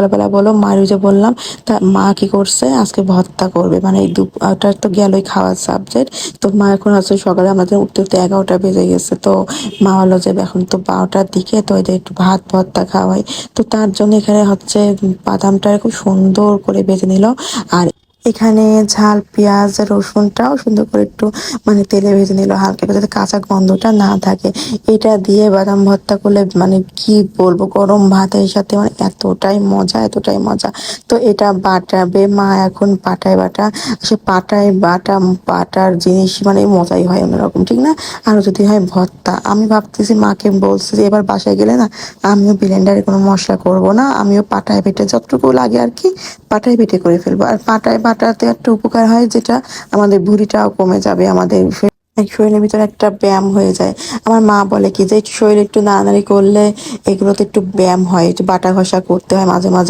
সকালবেলা বলো মার ওই যে বললাম, তা মা কি করছে আজকে ভর্তা করবে, মানে এই দুপুরটার তো গেলই খাওয়ার সাবজেক্ট। তো মা এখন হচ্ছে সকালে আমাদের উঠতে উঠতে 11টা বেজে গেছে। তো মা হলো যে এখন তো 12টার দিকে, তো এদের একটু ভাত ভর্তা খাওয়াই। তো তার জন্য এখানে হচ্ছে বাদামটা খুব সুন্দর করে ভেজে নিল। আর এখানে ঝাল পেঁয়াজ রসুনটাও সুন্দর করে একটু মানে তেলে ভেজে নিল হালকা করে, যাতে কাঁচা গন্ধটা না থাকে। এটা দিয়ে বাদাম ভর্তা করলে মানে কি বলবো, গরম ভাতের সাথে মানে এতটাই মজা, এতটাই মজা। তো এটা বাটাবে মা এখন, পাটায় বাটা। সে পাটায় বাটা বাটার জিনিস মানে মজাই হয় অন্যরকম, ঠিক না? আর যদি হয় ভর্তা, আমি ভাবতেছি মাকে বলছি যে এবার বাসায় গেলে না আমিও ব্লেন্ডারে কোনো মশলা করব না, আমিও পাটায় বেটে যতটুকু লাগে আর কি পাটায় বেটে করে ফেলবো। আর পাটায় বাটাতে একটা উপকার হয়, যেটা আমাদের ভুঁড়িটাও কমে যাবে, আমাদের শরীরের ভিতরে একটা ব্যায়াম হয়ে যায়। আমার মা বলে কি যে শরীরে একটু নাড়ানাড়ি করলে এগুলোতে একটু ব্যায়াম হয়, একটু বাটা ঘষা করতে হয় মাঝে মাঝে।